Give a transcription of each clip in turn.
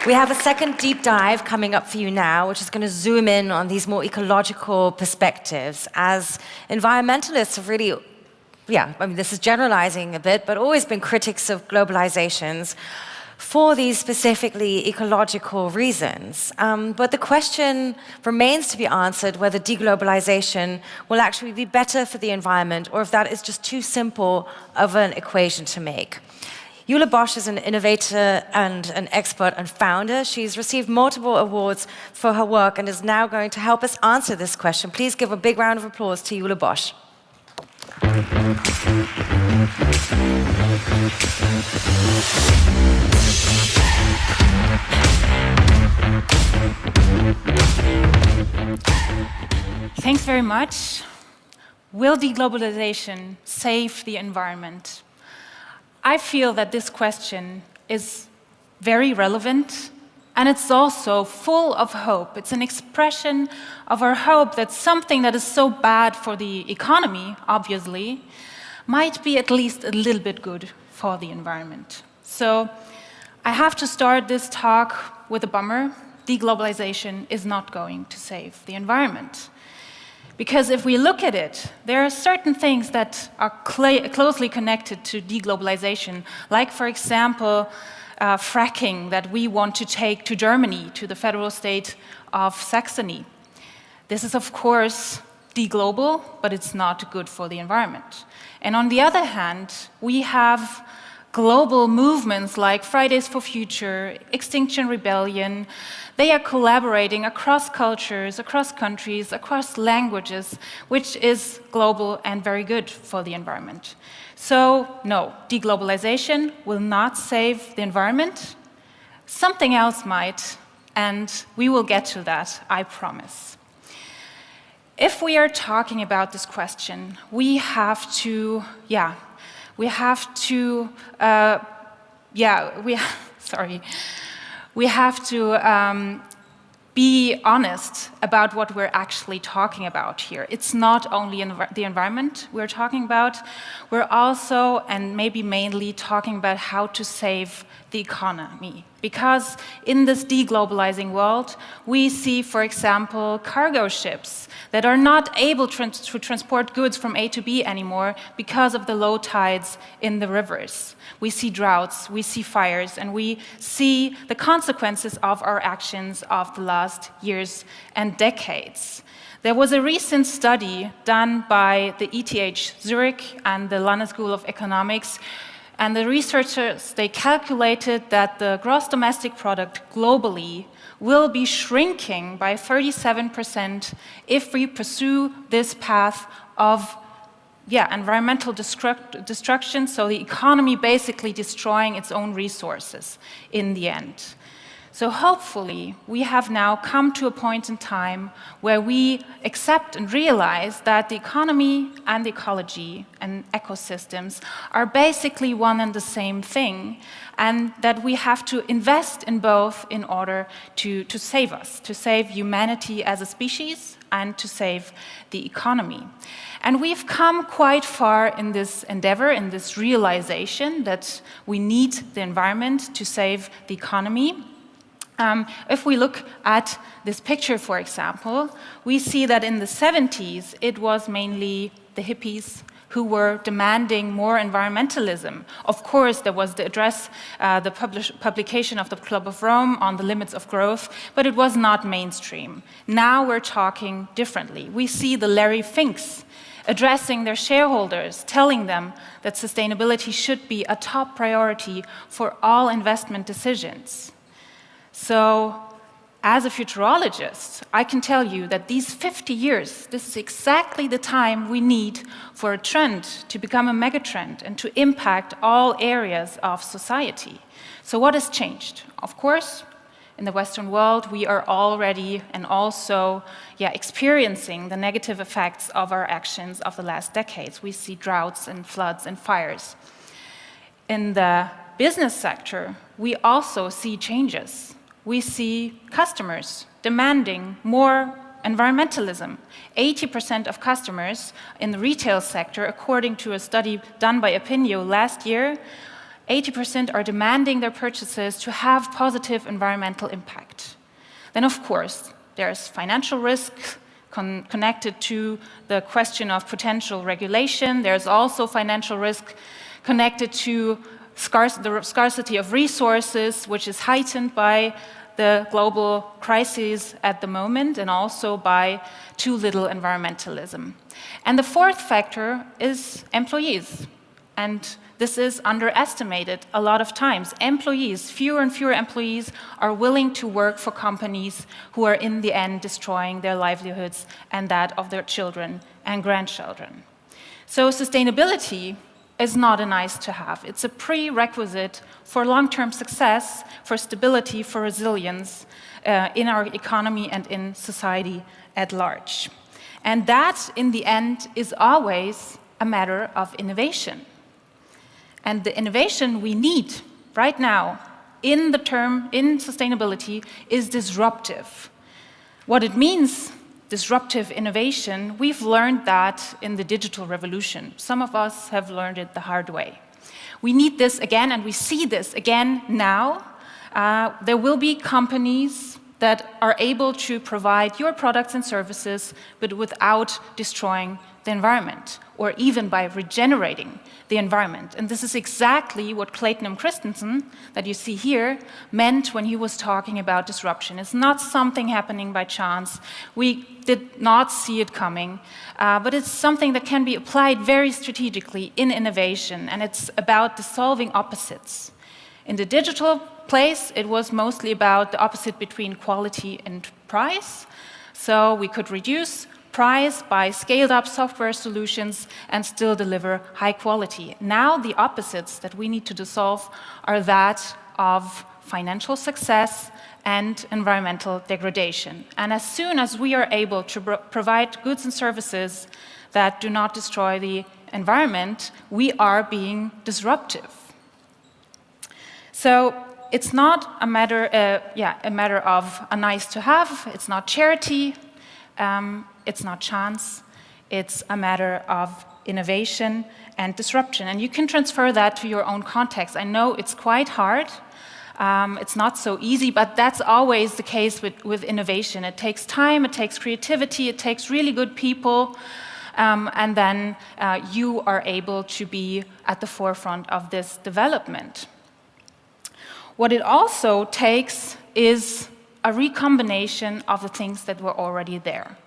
We have a second deep dive coming up for you now, which is going to zoom in on these more ecological perspectives, as environmentalists have really, this is generalizing a bit, but always been critics of globalizations for these specifically ecological reasons. But the question remains to be answered whether deglobalization will actually be better for the environment, or if that is just too simple of an equation to make. Jule Bosch is an innovator and an expert and founder. She's received multiple awards for her work and is now going to help us answer this question. Please give a big round of applause to Jule Bosch. Thanks very much. Will deglobalization save the environment? I feel that this question is very relevant, and it's also full of hope. It's an expression of our hope that something that is so bad for the economy, obviously, might be at least a little bit good for the environment. So I have to start this talk with a bummer. Deglobalization is not going to save the environment. Because if we look at it, there are certain things that are closely connected to deglobalization, like, for example, fracking that we want to take to Germany, to the federal state of Saxony. This is, of course, deglobal, but it's not good for the environment. And on the other hand, we have global movements like Fridays for Future, Extinction Rebellion. They are collaborating across cultures, across countries, across languages, which is global and very good for the environment. So, no, deglobalization will not save the environment. Something else might, and we will get to that, I promise. If we are talking about this question, we have to be honest about what we're actually talking about here. It's not only the environment we're talking about, we're also, and maybe mainly, talking about how to save the economy. Because in this deglobalizing world, we see, for example, cargo ships that are not able to transport goods from A to B anymore because of the low tides in the rivers. We see droughts, we see fires, and we see the consequences of our actions of the last years and decades. There was a recent study done by the ETH Zurich and the London School of Economics, and the researchers, they calculated that the gross domestic product globally will be shrinking by 37% if we pursue this path of environmental destruction, so the economy basically destroying its own resources in the end. So hopefully, we have now come to a point in time where we accept and realize that the economy and the ecology and ecosystems are basically one and the same thing, and that we have to invest in both in order to save us, to save humanity as a species, and to save the economy. And we've come quite far in this endeavor, in this realization that we need the environment to save the economy. If we look at this picture, for example, we see that in the 70s, it was mainly the hippies who were demanding more environmentalism. Of course, there was the address, the publication of the Club of Rome on the limits of growth, but it was not mainstream. Now we're talking differently. We see the Larry Finks addressing their shareholders, telling them that sustainability should be a top priority for all investment decisions. So, as a futurologist, I can tell you that these 50 years, this is exactly the time we need for a trend to become a megatrend and to impact all areas of society. So what has changed? Of course, in the Western world, we are already and also experiencing the negative effects of our actions of the last decades. We see droughts and floods and fires. In the business sector, we also see changes. We see customers demanding more environmentalism. 80% of customers in the retail sector, according to a study done by Opinio last year, 80% are demanding their purchases to have positive environmental impact. Then, of course, there's financial risk connected to the question of potential regulation. There's also financial risk connected to the scarcity of resources, which is heightened by the global crises at the moment, and also by too little environmentalism. And the fourth factor is employees. And this is underestimated a lot of times. Employees, fewer and fewer employees are willing to work for companies who are in the end destroying their livelihoods and that of their children and grandchildren. So sustainability is not a nice to have. It's a prerequisite for long-term success, for stability, for resilience in our economy and in society at large. And that, in the end, is always a matter of innovation. And the innovation we need right now in sustainability is disruptive. What it means, disruptive innovation, we've learned that in the digital revolution. Some of us have learned it the hard way. We need this again, and we see this again now. There will be companies that are able to provide your products and services, but without destroying the environment, or even by regenerating the environment. And this is exactly what Clayton M. Christensen, that you see here, meant when he was talking about disruption. It's not something happening by chance. We did not see it coming, but it's something that can be applied very strategically in innovation, and it's about dissolving opposites. In the digital place, it was mostly about the opposite between quality and price. So we could reduce price by scaled-up software solutions and still deliver high quality. Now the opposites that we need to dissolve are that of financial success and environmental degradation. And as soon as we are able to provide goods and services that do not destroy the environment, we are being disruptive. So it's not a matter of a nice to have. It's not charity. It's not chance. It's a matter of innovation and disruption. And you can transfer that to your own context. I know it's quite hard. It's not so easy, but that's always the case with innovation. It takes time, it takes creativity, it takes really good people, and then you are able to be at the forefront of this development. What it also takes is a recombination of the things that were already there.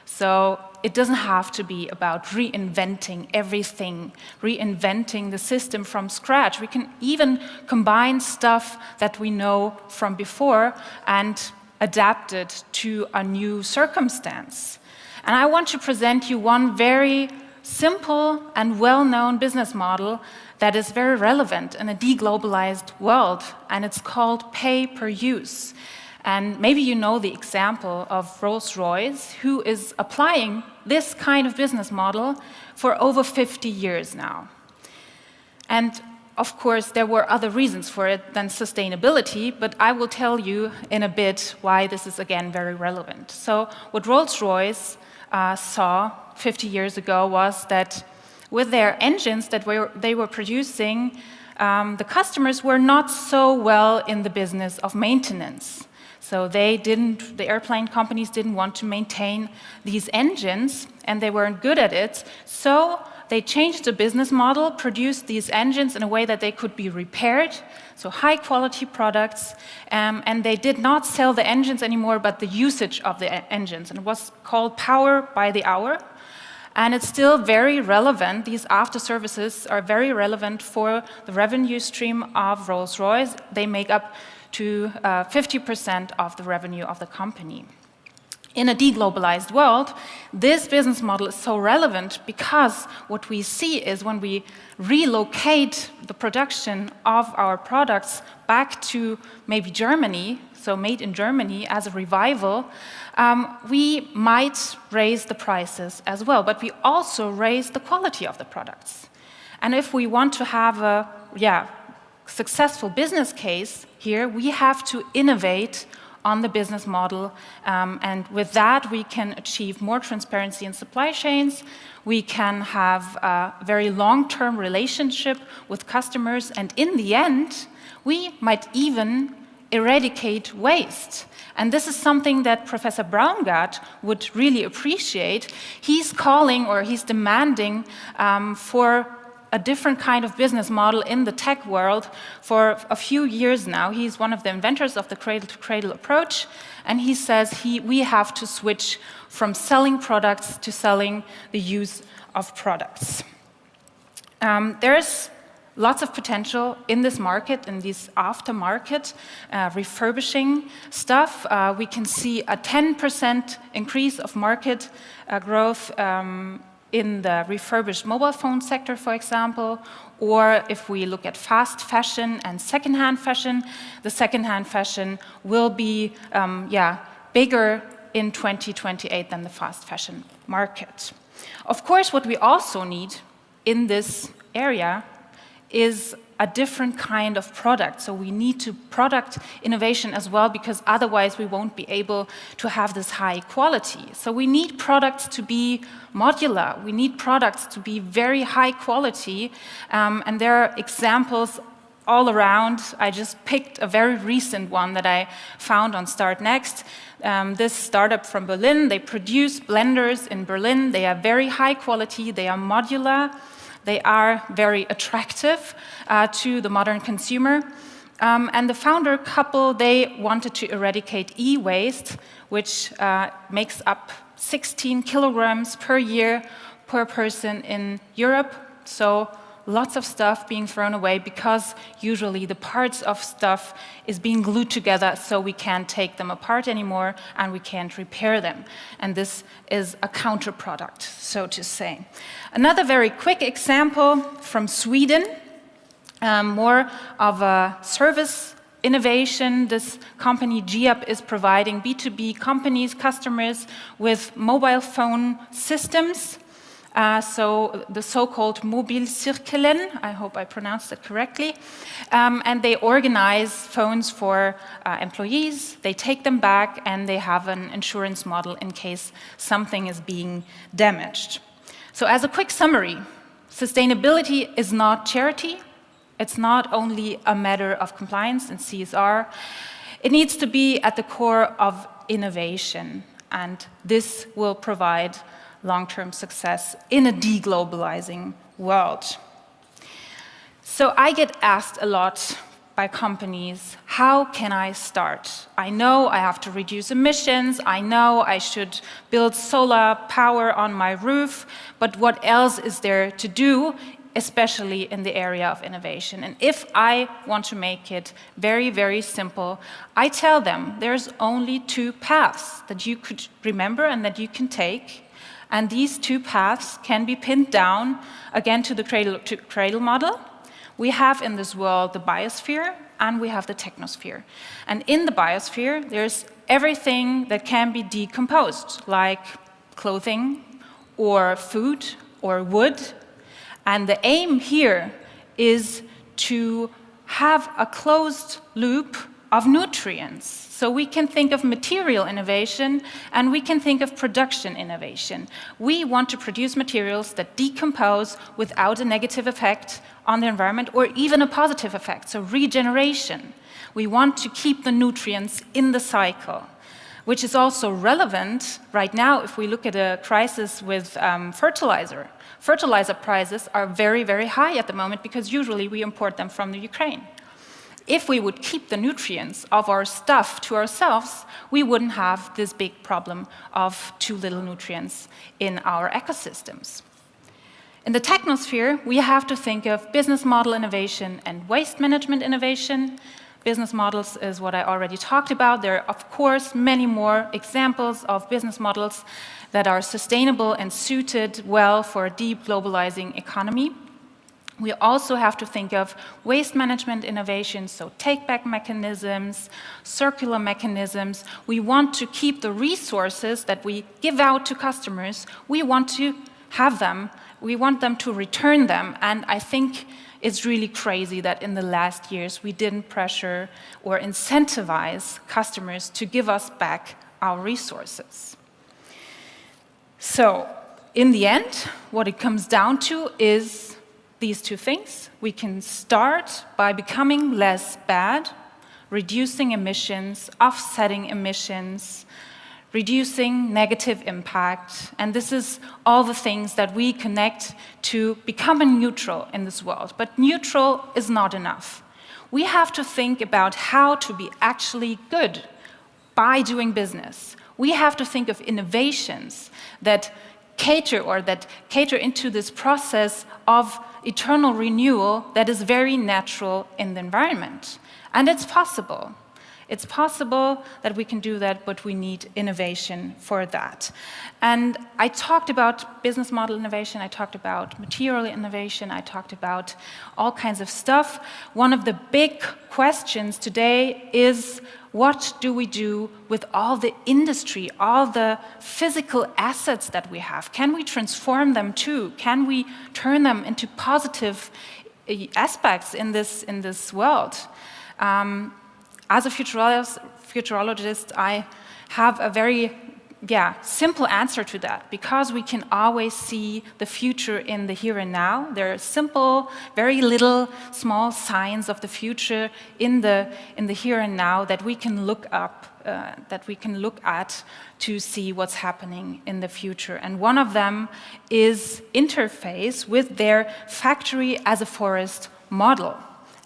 So it doesn't have to be about reinventing everything, reinventing the system from scratch. We can even combine stuff that we know from before and adapt it to a new circumstance. And I want to present you one very simple and well-known business model that is very relevant in a deglobalized world, and it's called pay-per-use. And maybe you know the example of Rolls-Royce, who is applying this kind of business model for over 50 years now. And of course, there were other reasons for it than sustainability, but I will tell you in a bit why this is, again, very relevant. So what Rolls-Royce saw 50 years ago was that with their engines that they were producing, the customers were not so well in the business of maintenance. So the airplane companies didn't want to maintain these engines, and they weren't good at it. So they changed the business model, produced these engines in a way that they could be repaired, so high-quality products, and they did not sell the engines anymore, but the usage of the engines, and it was called power by the hour. And it's still very relevant. These after-services are very relevant for the revenue stream of Rolls-Royce. They make up to 50% of the revenue of the company. In a deglobalized world, this business model is so relevant because what we see is when we relocate the production of our products back to maybe Germany, so made in Germany as a revival, we might raise the prices as well, but we also raise the quality of the products. And if we want to have a successful business case here, we have to innovate on the business model. And with that, we can achieve more transparency in supply chains. We can have a very long-term relationship with customers. And in the end, we might even eradicate waste. And this is something that Professor Braungart would really appreciate. He's calling, or he's demanding for a different kind of business model in the tech world for a few years now. He's one of the inventors of the cradle-to-cradle approach, and he says we have to switch from selling products to selling the use of products. There's lots of potential in this market, in this aftermarket refurbishing stuff. We can see a 10% increase of market growth in the refurbished mobile phone sector, for example, or if we look at fast fashion and secondhand fashion, the secondhand fashion will be bigger in 2028 than the fast fashion market. Of course, what we also need in this area is a different kind of product. So we need to product innovation as well, because otherwise we won't be able to have this high quality. So we need products to be modular. We need products to be very high quality. And there are examples all around. I just picked a very recent one that I found on Start Next. This startup from Berlin, they produce blenders in Berlin. They are very high quality. They are modular. They are very attractive to the modern consumer. And the founder couple, they wanted to eradicate e-waste, which makes up 16 kilograms per year per person in Europe. So lots of stuff being thrown away because usually the parts of stuff is being glued together, so we can't take them apart anymore and we can't repair them. And this is a counterproduct, so to say. Another very quick example from Sweden, more of a service innovation. This company, GIAP, is providing B2B companies, customers with mobile phone systems. So the so-called Mobilcirkelen, I hope I pronounced it correctly, and they organize phones for employees, they take them back, and they have an insurance model in case something is being damaged. So as a quick summary, sustainability is not charity. It's not only a matter of compliance and CSR. It needs to be at the core of innovation, and this will provide long-term success in a deglobalizing world. So I get asked a lot by companies, how can I start? I know I have to reduce emissions, I know I should build solar power on my roof, but what else is there to do, especially in the area of innovation? And if I want to make it very, very simple, I tell them there's only two paths that you could remember and that you can take. And these two paths can be pinned down, again, to the cradle-to-cradle model. We have in this world the biosphere, and we have the technosphere. And in the biosphere, there's everything that can be decomposed, like clothing, or food, or wood. And the aim here is to have a closed loop of nutrients. So we can think of material innovation, and we can think of production innovation. We want to produce materials that decompose without a negative effect on the environment, or even a positive effect, so regeneration. We want to keep the nutrients in the cycle, which is also relevant right now if we look at a crisis with fertilizer. Fertilizer prices are very, very high at the moment because usually we import them from the Ukraine. If we would keep the nutrients of our stuff to ourselves, we wouldn't have this big problem of too little nutrients in our ecosystems. In the technosphere, we have to think of business model innovation and waste management innovation. Business models is what I already talked about. There are, of course, many more examples of business models that are sustainable and suited well for a deglobalizing economy. We also have to think of waste management innovations, so take-back mechanisms, circular mechanisms. We want to keep the resources that we give out to customers. We want to have them. We want them to return them. And I think it's really crazy that in the last years we didn't pressure or incentivize customers to give us back our resources. So, in the end, what it comes down to is these two things. We can start by becoming less bad, reducing emissions, offsetting emissions, reducing negative impact, and this is all the things that we connect to becoming neutral in this world. But neutral is not enough. We have to think about how to be actually good by doing business. We have to think of innovations that cater into this process of eternal renewal that is very natural in the environment. And it's possible. It's possible that we can do that, but we need innovation for that. And I talked about business model innovation, I talked about material innovation, I talked about all kinds of stuff. One of the big questions today is, what do we do with all the industry, all the physical assets that we have? Can we transform them too? Can we turn them into positive aspects in this world? As a futurologist, I have a very simple answer to that, because we can always see the future in the here and now. There are simple, very little, small signs of the future in the here and now that we can look at to see what's happening in the future. And one of them is interface with their factory as a forest model.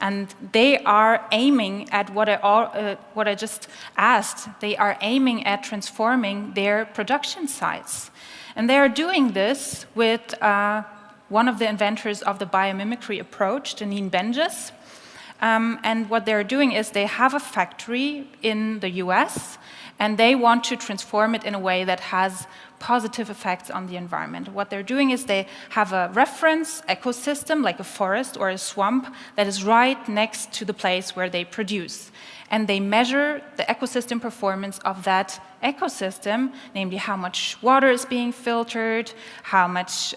And they are aiming at what I just asked. They are aiming at transforming their production sites. And they are doing this with one of the inventors of the biomimicry approach, Janine Benjes. And what they're doing is they have a factory in the US, and they want to transform it in a way that has positive effects on the environment. What they're doing is they have a reference ecosystem, like a forest or a swamp, that is right next to the place where they produce. And they measure the ecosystem performance of that ecosystem, namely how much water is being filtered, how much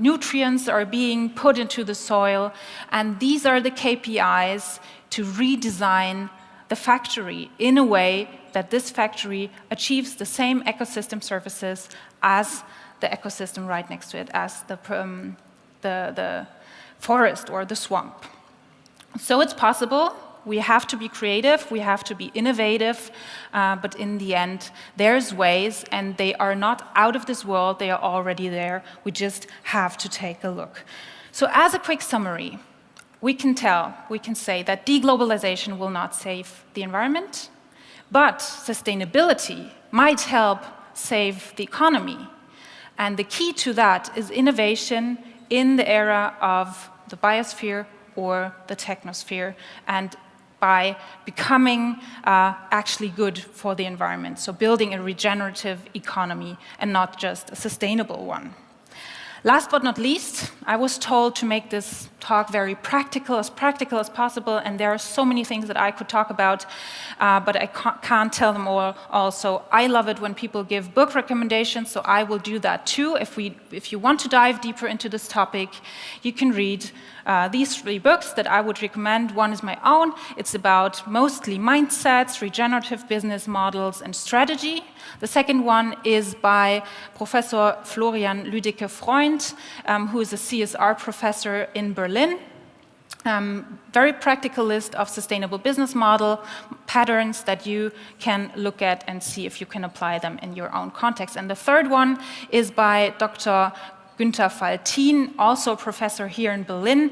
nutrients are being put into the soil. And these are the KPIs to redesign the factory in a way that this factory achieves the same ecosystem services as the ecosystem right next to it, as the forest or the swamp. So it's possible. We have to be creative, we have to be innovative, but in the end, there's ways, and they are not out of this world, they are already there. We just have to take a look. So as a quick summary, we can say that deglobalization will not save the environment, but sustainability might help save the economy. And the key to that is innovation in the era of the biosphere or the technosphere, and by becoming actually good for the environment. So building a regenerative economy and not just a sustainable one. Last but not least, I was told to make this talk very practical as possible, and there are so many things that I could talk about, but I can't tell them all. Also, I love it when people give book recommendations, so I will do that too. If you want to dive deeper into this topic, you can read these 3 books that I would recommend. One is my own. It's about mostly mindsets, regenerative business models, and strategy. The second one is by Professor Florian Lüdecke-Freund, who is a CSR professor in Berlin. Very practical list of sustainable business model patterns that you can look at and see if you can apply them in your own context. And the third one is by Dr. Günther Faltin, also a professor here in Berlin,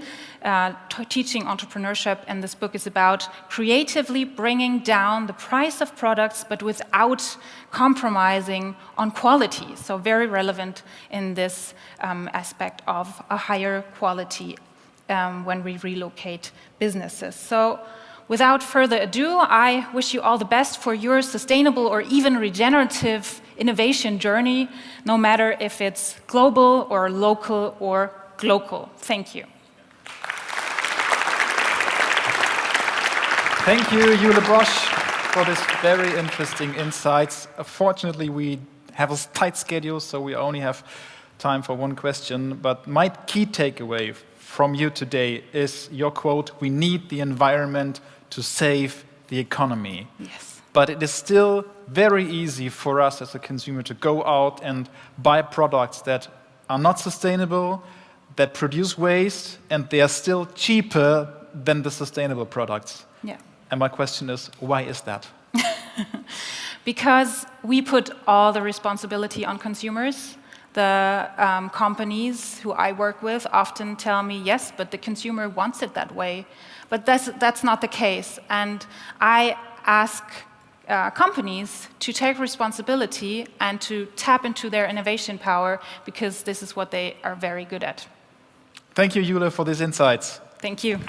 teaching entrepreneurship, and this book is about creatively bringing down the price of products, but without compromising on quality. So very relevant in this aspect of a higher quality when we relocate businesses. So without further ado, I wish you all the best for your sustainable or even regenerative innovation journey, no matter if it's global or local or glocal. Thank you. Thank you, Jule Bosch, for this very interesting insights. Fortunately, we have a tight schedule, so we only have time for one question. But my key takeaway from you today is your quote, "We need the environment to save the economy." Yes. But it is still very easy for us as a consumer to go out and buy products that are not sustainable, that produce waste, and they are still cheaper than the sustainable products. Yeah. And my question is, why is that? Because we put all the responsibility on consumers. The companies who I work with often tell me, yes, but the consumer wants it that way. But that's not the case. And I ask companies to take responsibility and to tap into their innovation power, because this is what they are very good at. Thank you, Jule, for these insights. Thank you.